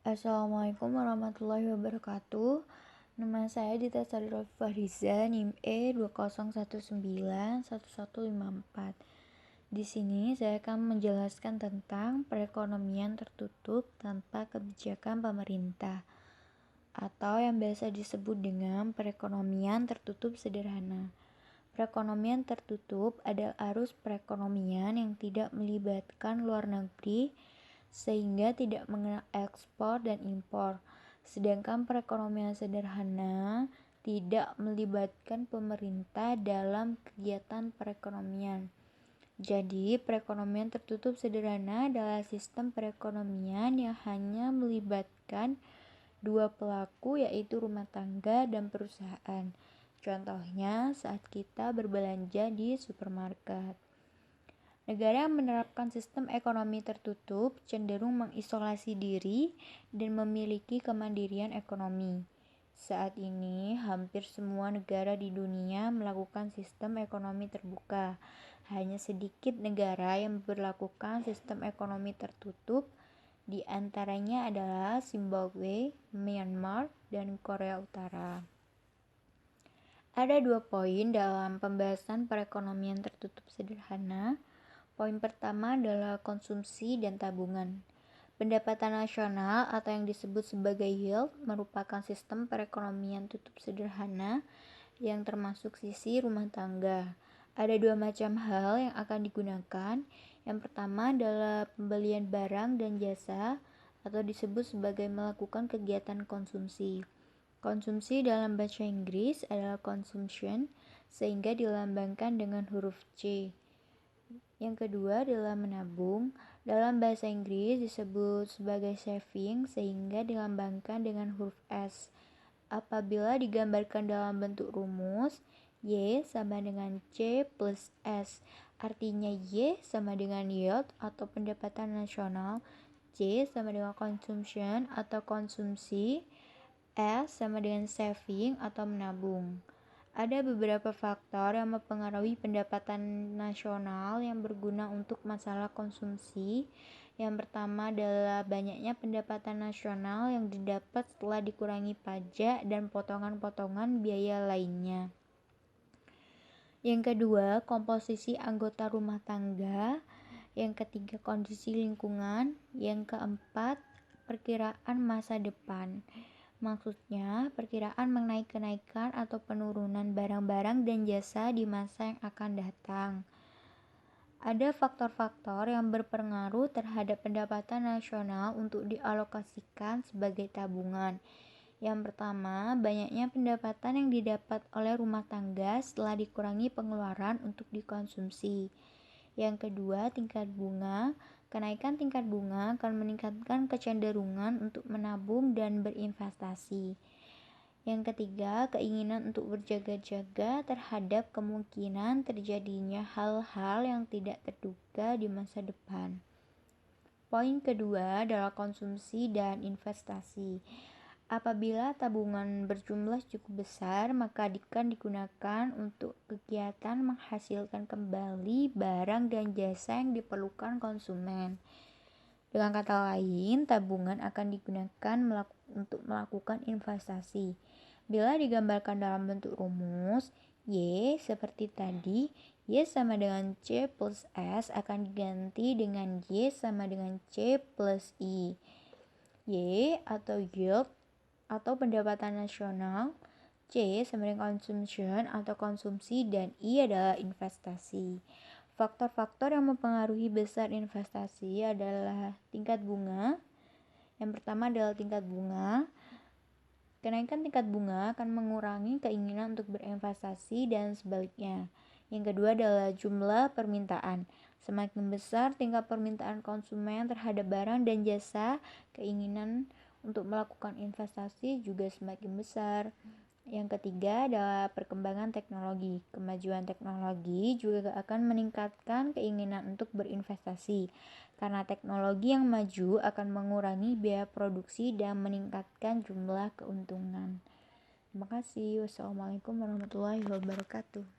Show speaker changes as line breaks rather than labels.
Assalamualaikum warahmatullahi wabarakatuh. Nama saya Dita Sari Fahriza, NIM E20191154. Di sini saya akan menjelaskan tentang perekonomian tertutup tanpa kebijakan pemerintah, atau yang biasa disebut dengan perekonomian tertutup sederhana. Perekonomian tertutup adalah arus perekonomian yang tidak melibatkan luar negeri sehingga tidak mengenal ekspor dan impor. Sedangkan perekonomian sederhana tidak melibatkan pemerintah dalam kegiatan perekonomian. Jadi, perekonomian tertutup sederhana adalah sistem perekonomian yang hanya melibatkan dua pelaku, yaitu rumah tangga dan perusahaan. Contohnya saat kita berbelanja di supermarket. Negara yang menerapkan sistem ekonomi tertutup cenderung mengisolasi diri dan memiliki kemandirian ekonomi. Saat ini, hampir semua negara di dunia melakukan sistem ekonomi terbuka. Hanya sedikit negara yang memperlakukan sistem ekonomi tertutup, di antaranya adalah Zimbabwe, Myanmar, dan Korea Utara. Ada 2 poin dalam pembahasan perekonomian tertutup sederhana. Poin pertama adalah konsumsi dan tabungan. Pendapatan nasional atau yang disebut sebagai yield merupakan sistem perekonomian tutup sederhana yang termasuk sisi rumah tangga. Ada 2 macam hal yang akan digunakan. Yang pertama adalah pembelian barang dan jasa atau disebut sebagai melakukan kegiatan konsumsi. Konsumsi dalam bahasa Inggris adalah consumption, sehingga dilambangkan dengan huruf C. Yang kedua adalah menabung. Dalam bahasa Inggris disebut sebagai saving, sehingga dilambangkan dengan huruf S. Apabila digambarkan dalam bentuk rumus, Y sama dengan C plus S. Artinya Y sama dengan yield atau pendapatan nasional, C sama dengan consumption atau konsumsi, S sama dengan saving atau menabung. Ada beberapa faktor yang mempengaruhi pendapatan nasional yang berguna untuk masalah konsumsi. Yang pertama adalah banyaknya pendapatan nasional yang didapat setelah dikurangi pajak dan potongan-potongan biaya lainnya. Yang kedua, komposisi anggota rumah tangga. Yang ketiga, kondisi lingkungan. Yang keempat, perkiraan masa depan. Maksudnya, perkiraan mengenai kenaikan atau penurunan barang-barang dan jasa di masa yang akan datang. Ada faktor-faktor yang berpengaruh terhadap pendapatan nasional untuk dialokasikan sebagai tabungan. Yang pertama, banyaknya pendapatan yang didapat oleh rumah tangga setelah dikurangi pengeluaran untuk dikonsumsi. Yang kedua, tingkat bunga. Kenaikan tingkat bunga akan meningkatkan kecenderungan untuk menabung dan berinvestasi. Yang ketiga, keinginan untuk berjaga-jaga terhadap kemungkinan terjadinya hal-hal yang tidak terduga di masa depan. Poin kedua adalah konsumsi dan investasi. Apabila tabungan berjumlah cukup besar, maka akan digunakan untuk kegiatan menghasilkan kembali barang dan jasa yang diperlukan konsumen. Dengan kata lain, tabungan akan digunakan untuk melakukan investasi. Bila digambarkan dalam bentuk rumus, Y seperti tadi, Y sama dengan C plus S akan diganti dengan Y sama dengan C plus I. Y atau yield atau pendapatan nasional, C sama dengan consumption atau konsumsi, dan I adalah investasi. Faktor-faktor yang mempengaruhi besar investasi adalah tingkat bunga. Yang pertama adalah tingkat bunga. Kenaikan tingkat bunga akan mengurangi keinginan untuk berinvestasi dan sebaliknya. Yang kedua adalah jumlah permintaan. Semakin besar tingkat permintaan konsumen terhadap barang dan jasa, keinginan untuk melakukan investasi juga semakin besar. Yang ketiga adalah perkembangan teknologi. Kemajuan teknologi juga akan meningkatkan keinginan untuk berinvestasi, karena teknologi yang maju akan mengurangi biaya produksi dan meningkatkan jumlah keuntungan. Terima kasih. Wassalamualaikum warahmatullahi wabarakatuh.